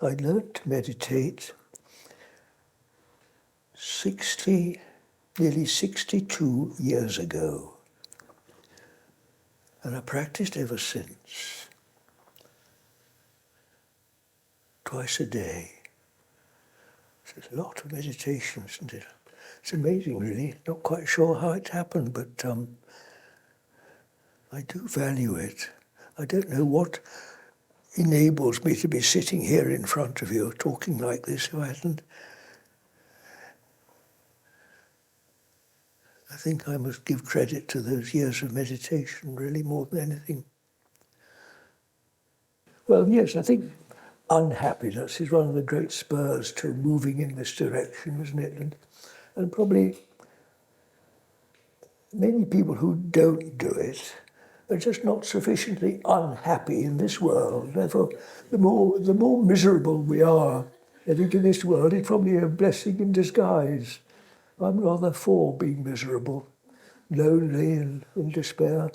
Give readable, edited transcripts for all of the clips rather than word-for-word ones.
I learned to meditate nearly 62 years ago. And I practiced ever since. Twice a day. It's a lot of meditation, isn't it? It's amazing, really. Not quite sure how it happened, but I do value it. I don't know what enables me to be sitting here in front of you, talking like this, if I hadn't. I think I must give credit to those years of meditation, really, more than anything. Well, yes, I think unhappiness is one of the great spurs to moving in this direction, isn't it? And probably many people who don't do it are just not sufficiently unhappy in this world. Therefore, the more miserable we are, I think, in this world, it's probably a blessing in disguise. I'm rather for being miserable, lonely and in despair.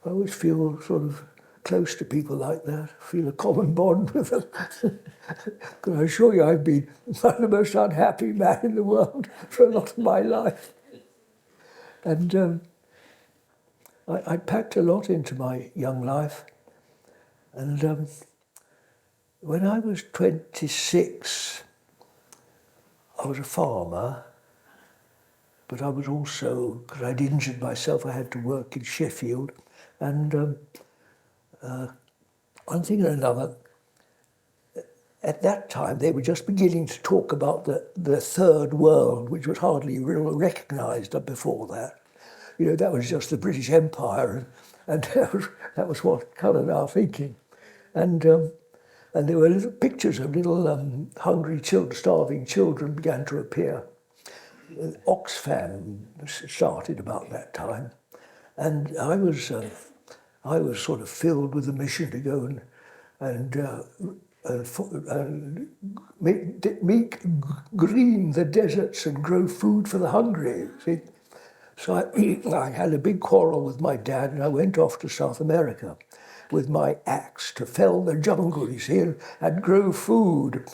I always feel sort of close to people like that, feel a common bond with them. Because I assure you I've been the most unhappy man in the world for a lot of my life. And I packed a lot into my young life. And when I was 26, I was a farmer. But I was also, because I'd injured myself, I had to work in Sheffield. And one thing and another, at that time they were just beginning to talk about the third world, which was hardly really recognised before that. You know, that was just the British Empire, and that was what coloured our thinking. And there were little pictures of little hungry children, starving children began to appear. Oxfam started about that time, and I was sort of filled with a mission to go and make green the deserts and grow food for the hungry. See? So I had a big quarrel with my dad, and I went off to South America with my axe to fell the jungle, you see, and grow food.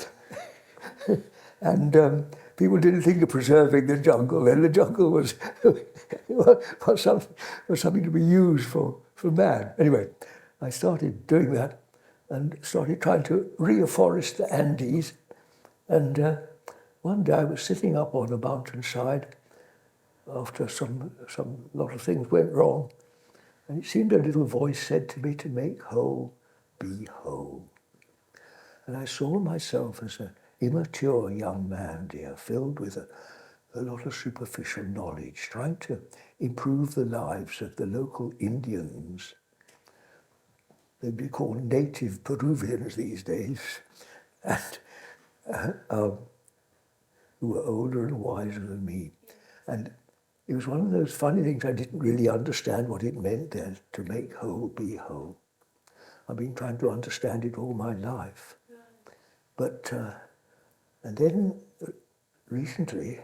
And people didn't think of preserving the jungle, and the jungle was something to be used for man. Anyway, I started doing that and started trying to reforest the Andes. And one day I was sitting up on a mountainside after some lot of things went wrong, and it seemed a little voice said to me, to make whole, be whole. And I saw myself as an immature young man, dear, filled with a lot of superficial knowledge, trying to improve the lives of the local Indians. They'd be called native Peruvians these days, and who were older and wiser than me. And it was one of those funny things, I didn't really understand what it meant then, to make whole, be whole. I've been trying to understand it all my life. But, and then recently,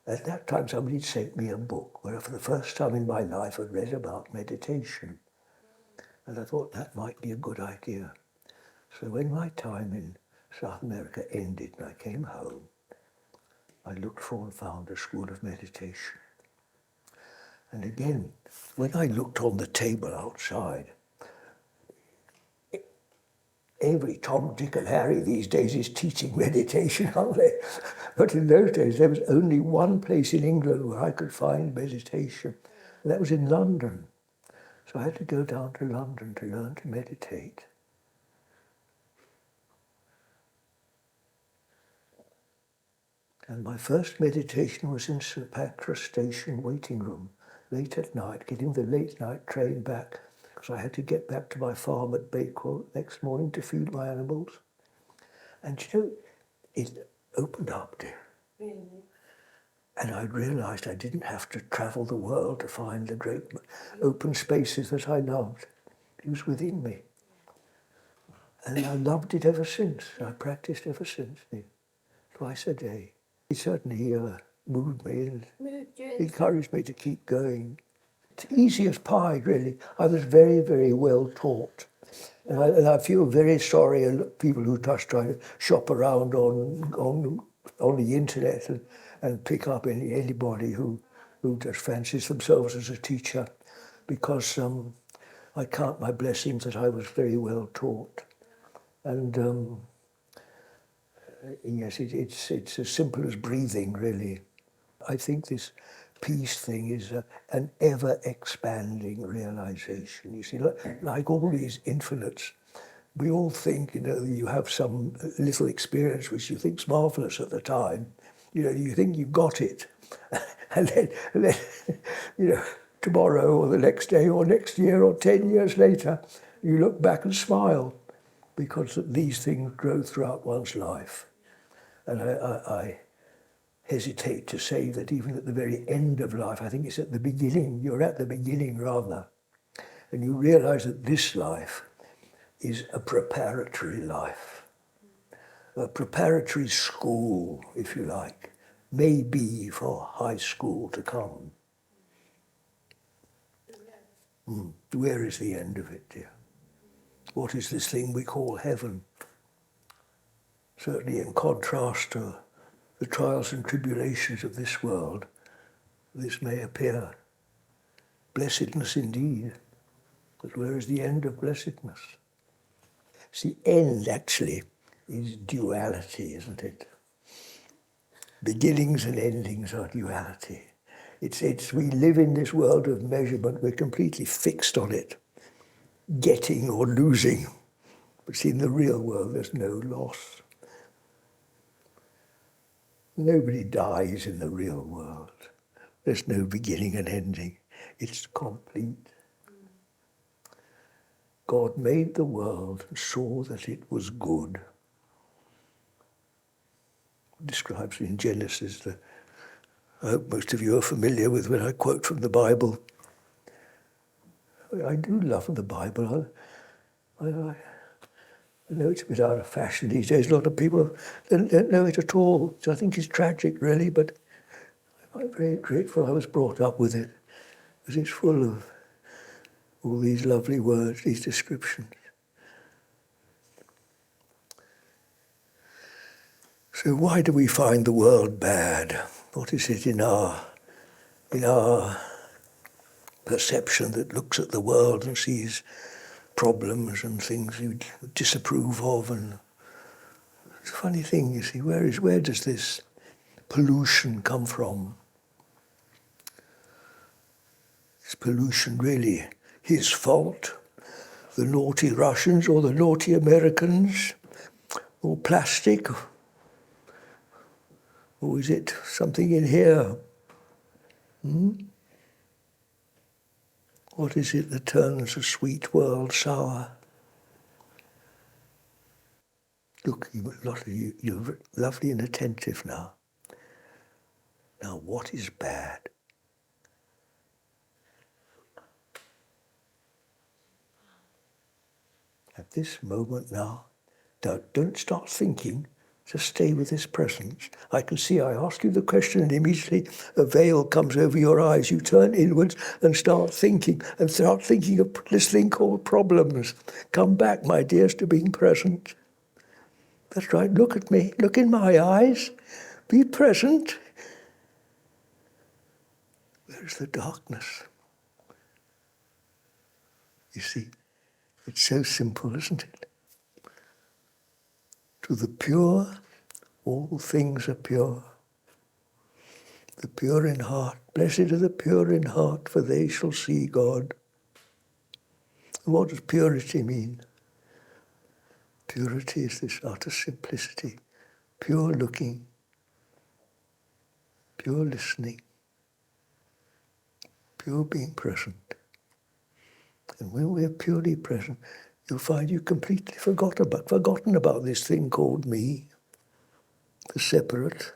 at that time somebody sent me a book where for the first time in my life I'd read about meditation. And I thought that might be a good idea. So when my time in South America ended and I came home, I looked for and found a school of meditation. And again, when I looked on the table outside, every Tom, Dick and Harry these days is teaching meditation, aren't they? But in those days, there was only one place in England where I could find meditation, and that was in London. So I had to go down to London to learn to meditate. And my first meditation was in St Pancras Station waiting room, late at night, getting the late night train back, because I had to get back to my farm at Bakewell next morning to feed my animals. And you know, it opened up, dear. Really? And I realised I didn't have to travel the world to find the great open spaces that I loved. It was within me. And I loved it ever since. I practiced ever since, twice a day. It certainly moved me and encouraged me to keep going. It's easy as pie, really. I was very, very well taught. And I feel very sorry for people who just try to shop around on the internet and pick up anybody who just fancies themselves as a teacher, because I count my blessings that I was very well taught. And yes, it's as simple as breathing, really. I think this peace thing is an ever-expanding realization. You see, like all these infinites, we all think, you have some little experience which you think's marvelous at the time. You think you've got it. and then, tomorrow or the next day or next year or 10 years later, you look back and smile, because these things grow throughout one's life. And I hesitate to say that even at the very end of life, I think it's at the beginning, you're at the beginning rather, and you realize that this life is a preparatory life, a preparatory school, if you like, maybe for high school to come. Where is the end of it, dear? What is this thing we call heaven? Certainly in contrast to the trials and tribulations of this world, this may appear blessedness indeed. But where is the end of blessedness? See, end actually is duality, isn't it? Beginnings and endings are duality. It's we live in this world of measurement, we're completely fixed on it, getting or losing. But see, in the real world, there's no loss. Nobody dies in the real world. There's no beginning and ending. It's complete. God made the world and saw that it was good. Describes in Genesis, I hope most of you are familiar with when I quote from the Bible. I do love the Bible. I know it's a bit out of fashion these days. A lot of people don't know it at all, which I think is tragic, really, but I'm very grateful I was brought up with it, because it's full of all these lovely words, these descriptions. So why do we find the world bad? What is it in our perception that looks at the world and sees problems and things you disapprove of? And it's a funny thing, you see, where does this pollution come from? Is pollution really his fault? The naughty Russians or the naughty Americans? Or plastic? Or is it something in here? What is it that turns a sweet world sour? Look, a lot of you, you're lovely and attentive now. Now, what is bad? At this moment now, don't start thinking, just stay with this presence. I can see I ask you the question and immediately a veil comes over your eyes. You turn inwards and start thinking of this thing called problems. Come back, my dears, to being present. That's right, look at me, look in my eyes, be present. Where's the darkness? You see, it's so simple, isn't it? To the pure, all things are pure. The pure in heart, blessed are the pure in heart, for they shall see God. And what does purity mean? Purity is this utter simplicity, pure looking, pure listening, pure being present. And when we're purely present, you'll find you completely forgotten about this thing called me, the separate,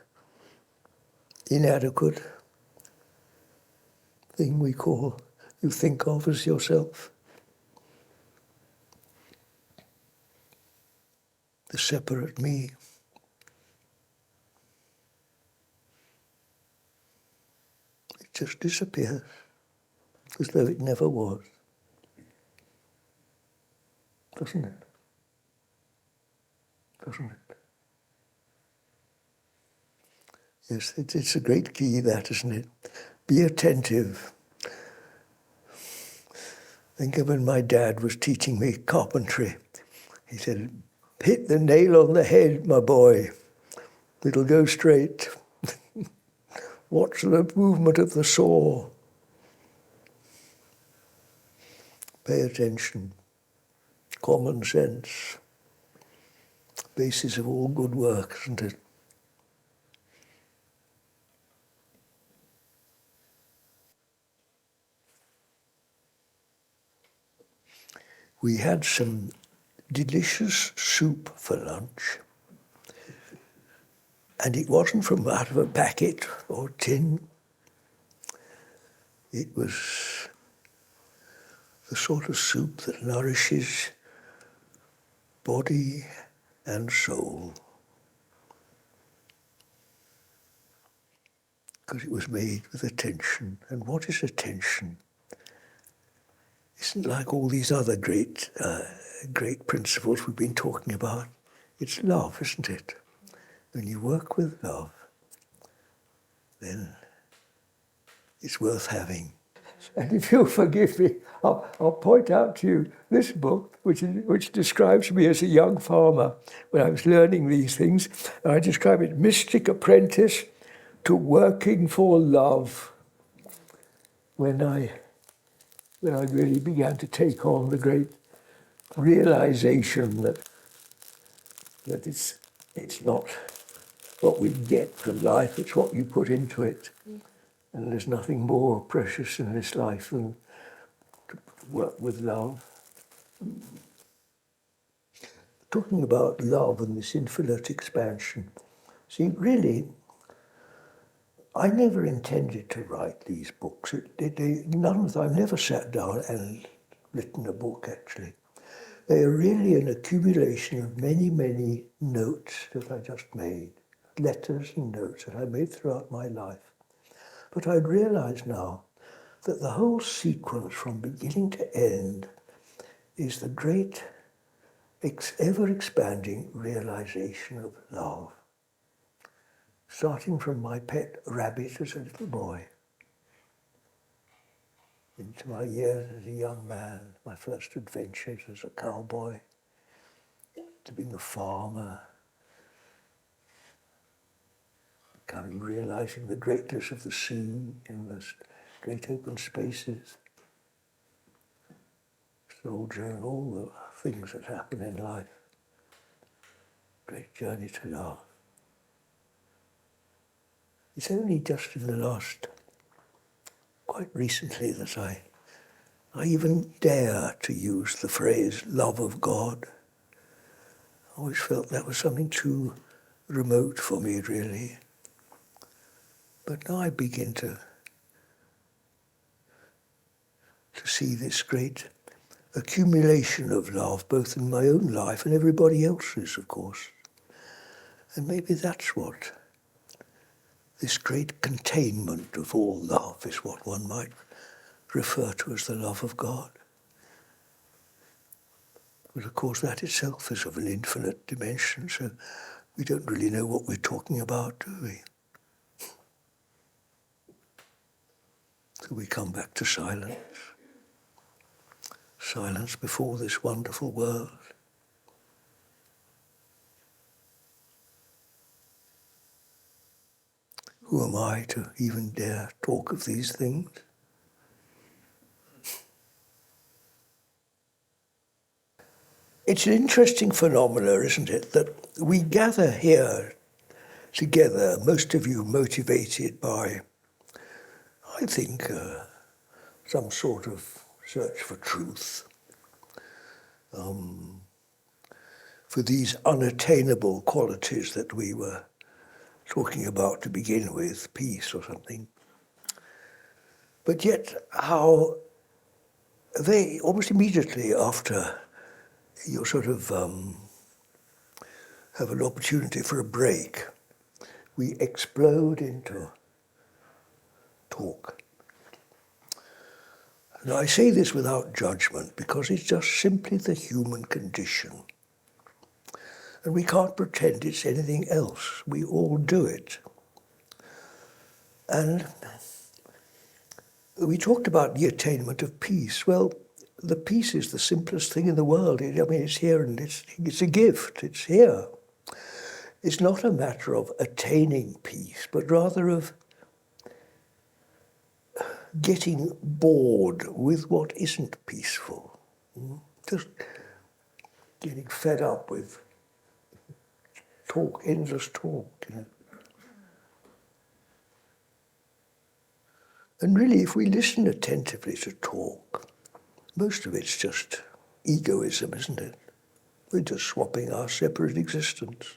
inadequate thing you think of as yourself. The separate me. It just disappears as though it never was. doesn't it? Doesn't it? Yes, it's a great key, that, isn't it? Be attentive. I think of when my dad was teaching me carpentry. He said, hit the nail on the head, my boy. It'll go straight. Watch the movement of the saw. Pay attention. Common sense. Basis of all good work, isn't it? We had some delicious soup for lunch. And it wasn't from out of a packet or tin. It was the sort of soup that nourishes body and soul. Because it was made with attention. And what is attention? Isn't like all these other great principles we've been talking about. It's love, isn't it? When you work with love, then it's worth having. And if you'll forgive me, I'll point out to you this book, which describes me as a young farmer when I was learning these things. I describe it, Mystic Apprentice to Working for Love. When I really began to take on the great realization that it's not what we get from life, it's what you put into it. And there's nothing more precious in this life than to work with love. Talking about love and this infinite expansion. See, really, I never intended to write these books. None of them, I've never sat down and written a book, actually. They are really an accumulation of many, many notes that I just made, letters and notes that I made throughout my life. But I'd realized now that the whole sequence from beginning to end is the great, ever-expanding realization of love. Starting from my pet rabbit as a little boy, into my years as a young man, my first adventures as a cowboy, to being a farmer, realizing the greatness of the sea in those great open spaces, soldier and all the things that happen in life. Great journey to love. It's only just in the last, quite recently, that I even dare to use the phrase love of God. I always felt that was something too remote for me, really. But now I begin to see this great accumulation of love, both in my own life and everybody else's, of course. And maybe that's what this great containment of all love is, what one might refer to as the love of God. But of course that itself is of an infinite dimension, so we don't really know what we're talking about, do we? So we come back to silence. Silence before this wonderful world. Who am I to even dare talk of these things? It's an interesting phenomenon, isn't it, that we gather here together, most of you motivated by, I think, some sort of search for truth, for these unattainable qualities that we were talking about to begin with, peace or something. But yet how they, almost immediately after you sort of have an opportunity for a break, we explode into talk. Now I say this without judgment because it's just simply the human condition. And we can't pretend it's anything else. We all do it. And we talked about the attainment of peace. Well, the peace is the simplest thing in the world. I mean, it's here and it's a gift. It's here. It's not a matter of attaining peace, but rather of getting bored with what isn't peaceful. Just getting fed up with talk, endless talk, And really, if we listen attentively to talk, most of it's just egoism, isn't it? We're just swapping our separate existence,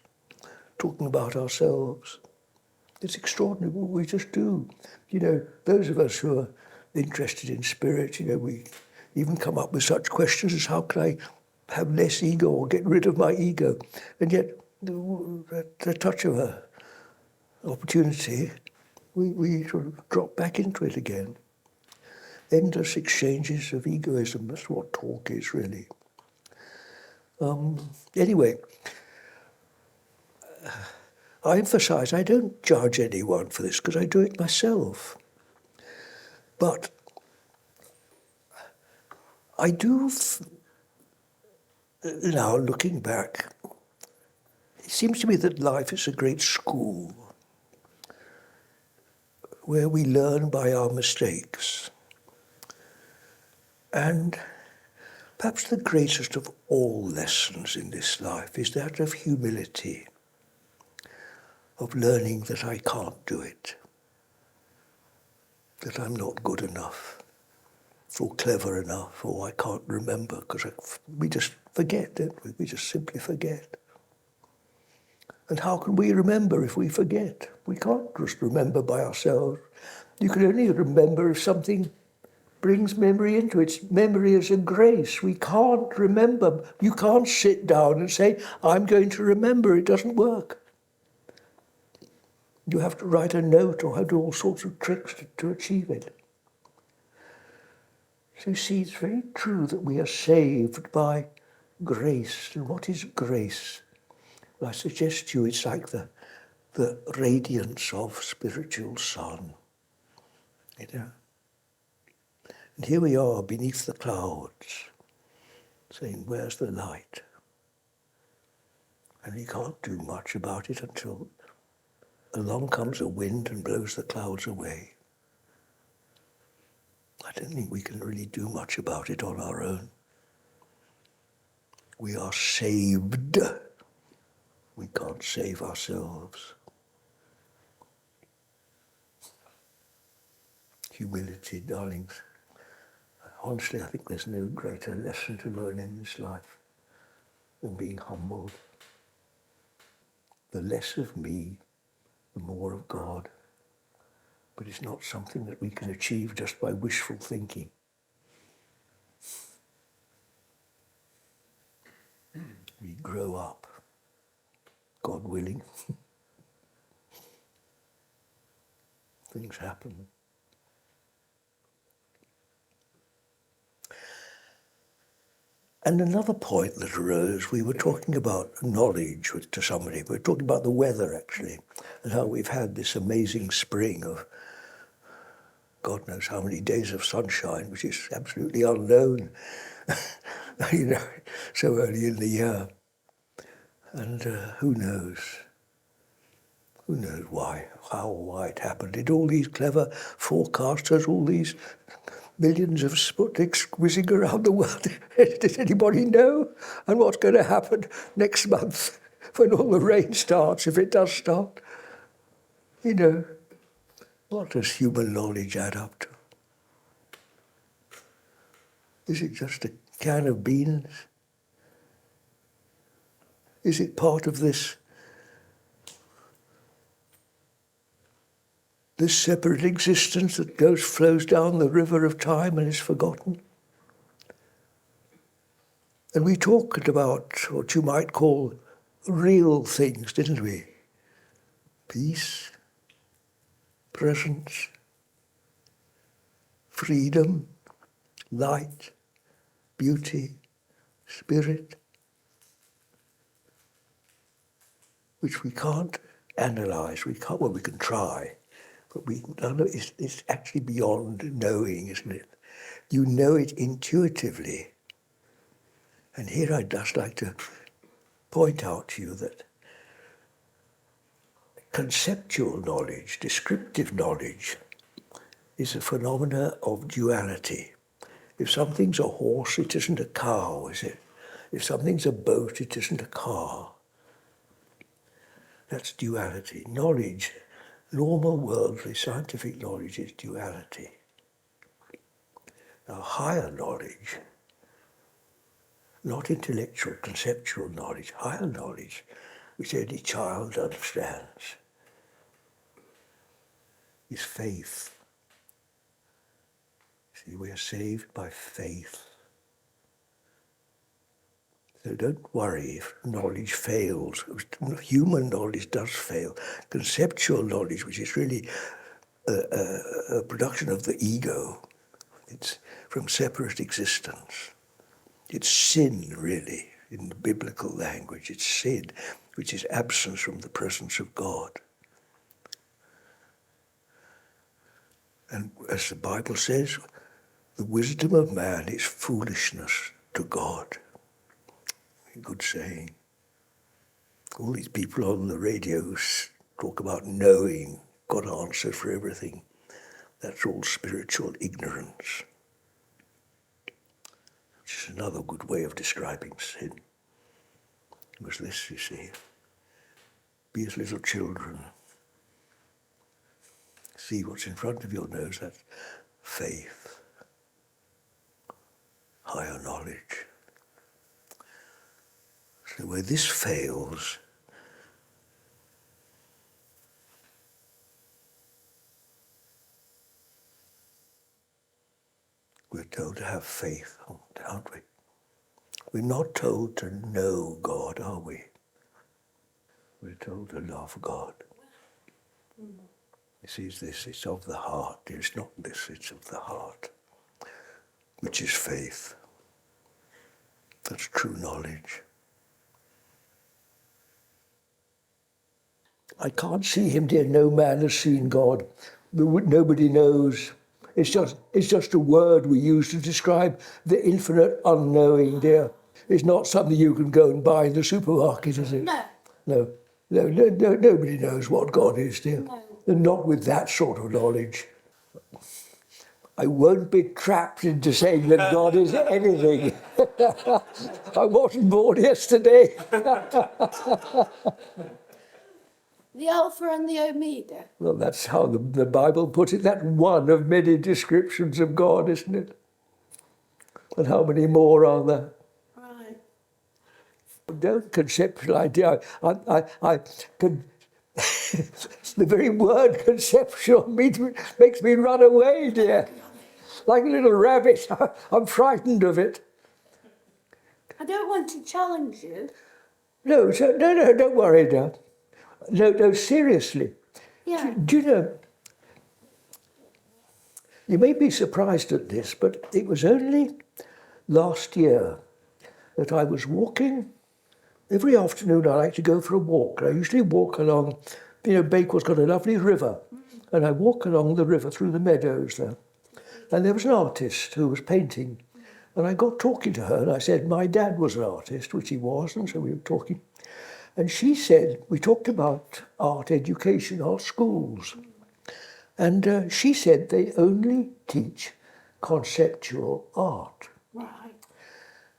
talking about ourselves. It's extraordinary what we just do. Those of us who are interested in spirit, we even come up with such questions as how can I have less ego or get rid of my ego? And yet, at the touch of an opportunity, we sort of drop back into it again. Endless exchanges of egoism, that's what talk is really. Anyway, I emphasize I don't judge anyone for this because I do it myself. But I do, now looking back, it seems to me that life is a great school where we learn by our mistakes. And perhaps the greatest of all lessons in this life is that of humility, of learning that I can't do it, that I'm not good enough, or clever enough, or I can't remember, because we just forget, don't we? We just simply forget. And how can we remember if we forget? We can't just remember by ourselves. You can only remember if something brings memory into it. Memory is a grace. We can't remember. You can't sit down and say, I'm going to remember. It doesn't work. You have to write a note or do all sorts of tricks to achieve it. So you see, it's very true that we are saved by grace. And what is grace? Well, I suggest to you it's like the radiance of spiritual sun. And here we are beneath the clouds, saying, where's the light? And you can't do much about it until along comes a wind and blows the clouds away. I don't think we can really do much about it on our own. We are saved. We can't save ourselves. Humility, darlings. Honestly, I think there's no greater lesson to learn in this life than being humbled. The less of me, the more of God. But it's not something that we can achieve just by wishful thinking. We grow up, God willing. Things happen. And another point that arose, we were talking about knowledge to somebody. We were talking about the weather, actually, and how we've had this amazing spring of God knows how many days of sunshine, which is absolutely unknown, so early in the year. And who knows? Who knows why, how or why it happened? Did all these clever forecasters, all these millions of Sputniks whizzing around the world, did anybody know? And what's going to happen next month when all the rain starts, if it does start? What does human knowledge add up to? Is it just a can of beans? Is it part of this separate existence that flows down the river of time and is forgotten? And we talked about what you might call real things, didn't we? Peace, presence, freedom, light, beauty, spirit, which we can't analyze. We can try, but it's actually beyond knowing, isn't it? You know it intuitively. And here I'd just like to point out to you that conceptual knowledge, descriptive knowledge, is a phenomena of duality. If something's a horse, it isn't a cow, is it? If something's a boat, it isn't a car. That's duality. Knowledge, normal worldly scientific knowledge is duality. Now, higher knowledge, not intellectual, conceptual knowledge, higher knowledge, which any child understands, is faith. See, we are saved by faith. So don't worry if knowledge fails. Human knowledge does fail. Conceptual knowledge, which is really a production of the ego, it's from separate existence. It's sin, really, in the biblical language. It's sin, which is absence from the presence of God. And as the Bible says, the wisdom of man is foolishness to God. A good saying. All these people on the radio talk about knowing, God answers for everything. That's all spiritual ignorance. Which is another good way of describing sin. It was this, you see. Be as little children. See what's in front of your nose, that's faith. Higher knowledge. So where this fails, we're told to have faith, aren't we? We're not told to know God, are we? We're told to love God. You see, it's of the heart. It's not this, it's of the heart, which is faith. That's true knowledge. I can't see him, dear. No man has seen God. Nobody knows. It's just a word we use to describe the infinite unknowing, dear. It's not something you can go and buy in the supermarket, is it? No. No, nobody knows what God is, dear. No. And not with that sort of knowledge. I won't be trapped into saying that God is anything. I wasn't born yesterday. The Alpha and the Omega. Well, that's how the Bible put it. That's one of many descriptions of God, isn't it? And how many more are there? Right. Don't conceptualize. I can. The very word conceptual makes me run away, dear. Like a little rabbit. I'm frightened of it. I don't want to challenge you. No, don't worry, dear. No, seriously. Yeah. Do you know, you may be surprised at this, but it was only last year that I was walking. Every afternoon I like to go for a walk. I usually walk along, Bakewell's got a lovely river, and I walk along the river through the meadows there. And there was an artist who was painting, and I got talking to her, and I said my dad was an artist, which he was, and so we were talking. And she said, we talked about art education, art schools. And she said they only teach conceptual art. Right.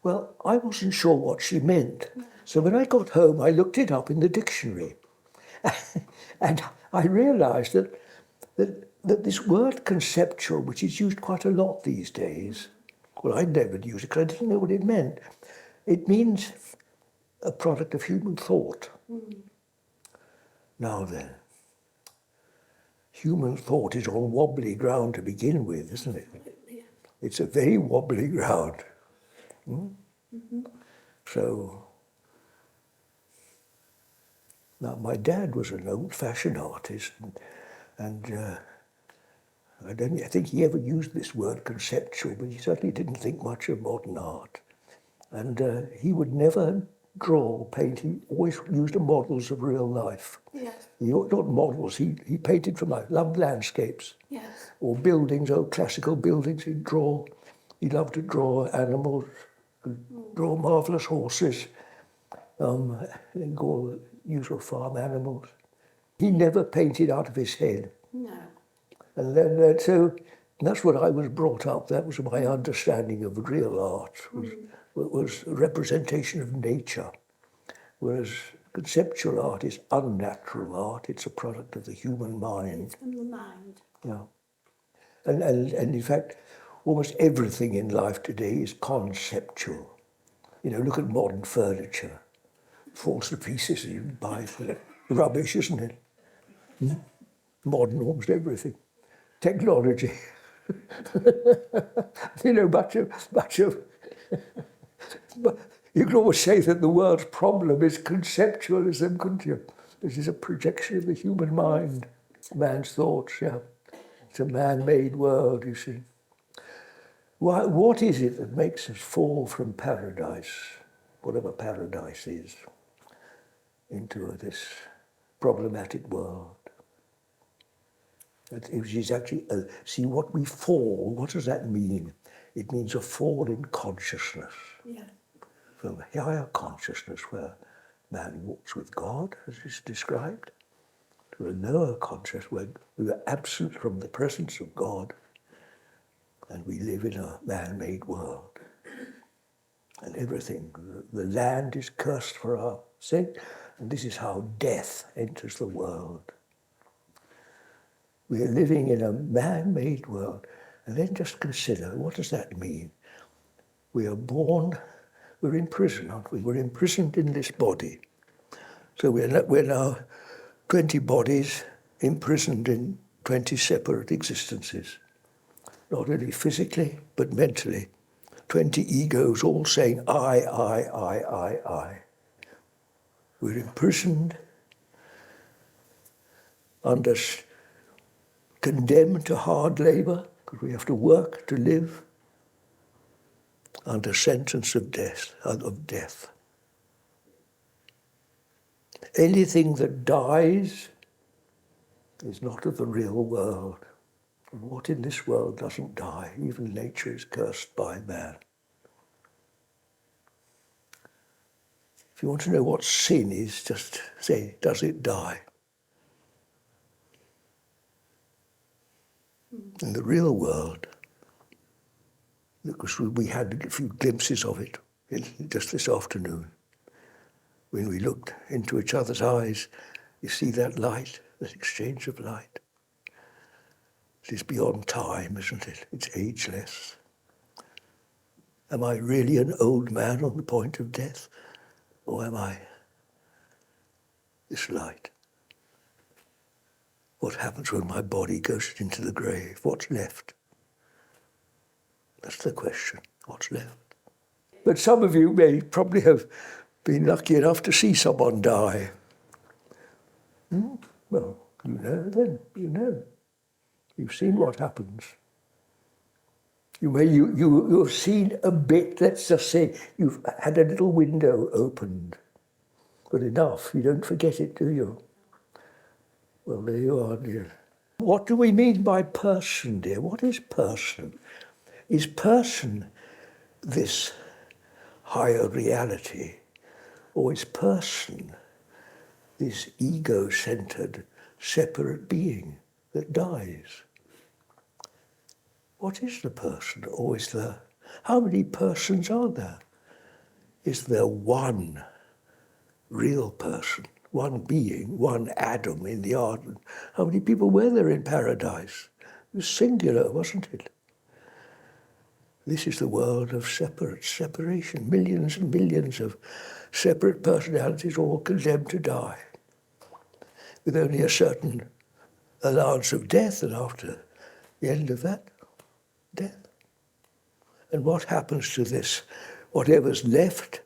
Well, I wasn't sure what she meant. So when I got home, I looked it up in the dictionary. And I realized that this word conceptual, which is used quite a lot these days, well, I never used it because I didn't know what it meant. It means a product of human thought. Now then, human thought is on wobbly ground to begin with, isn't it? It's a very wobbly ground. So, now my dad was an old-fashioned artist, and I think he ever used this word conceptual, but he certainly didn't think much of modern art. And he would never draw, paint. He always used models of real life. Yes. Not models, he painted from life, loved landscapes. Yes. Or buildings, old classical buildings. He loved to draw animals, draw marvellous horses, and go usual farm animals. He never painted out of his head. No. And then, so that's what I was brought up. That was my understanding of real art, was a representation of nature. Whereas conceptual art is unnatural art. It's a product of the human mind. It's from the mind. Yeah. And in fact, almost everything in life today is conceptual. You know, look at modern furniture. Falls to pieces, you buy for rubbish, isn't it? Modern almost everything. Technology. You know, much of you can always say that the world's problem is conceptualism, couldn't you? This is a projection of the human mind, man's thoughts, yeah. It's a man-made world, you see. What is it that makes us fall from paradise, whatever paradise is, into this problematic world? It is actually, see, what we fall, what does that mean? It means a fall in consciousness. Yeah. From a higher consciousness where man walks with God, as is described, to a lower consciousness where we are absent from the presence of God and we live in a man-made world. And everything, the land is cursed for our sake, and this is how death enters the world. We are living in a man-made world. And then just consider, what does that mean? We are born, we're in prison, aren't we? We're imprisoned in this body. So we're now 20 bodies imprisoned in 20 separate existences. Not only physically, but mentally. 20 egos all saying, I. We're imprisoned, condemned to hard labour, because we have to work to live, under sentence of death. Anything that dies is not of the real world. And what in this world doesn't die? Even nature is cursed by man. If you want to know what sin is, just say, does it die? In the real world, because we had a few glimpses of it just this afternoon. When we looked into each other's eyes, you see that light, that exchange of light. It is beyond time, isn't it? It's ageless. Am I really an old man on the point of death? Or am I this light? What happens when my body goes into the grave? What's left? That's the question. What's left? But some of you may probably have been lucky enough to see someone die. Well, you know then, you know. You've seen what happens. You've seen a bit, let's just say, you've had a little window opened. Good enough, you don't forget it, do you? Well, there you are, dear. What do we mean by person, dear? What is person? Is person this higher reality? Or is person this ego-centered, separate being that dies? What is the person? Or is there, how many persons are there? Is there one real person, one being, one Adam in the garden? How many people were there in paradise? It was singular, wasn't it? This is the world of separation, millions and millions of separate personalities all condemned to die, with only a certain allowance of death, and after the end of that, death. And what happens to this? Whatever's left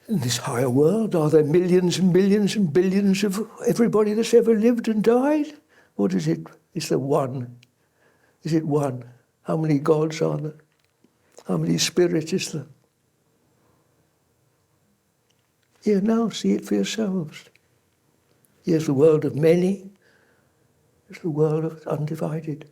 in this higher world, are there millions and millions and billions of everybody that's ever lived and died? What is it? It's the one. Is it one? How many gods are there? How many spirits is there? Here now, see it for yourselves. Here's the world of many. It's the world of undivided.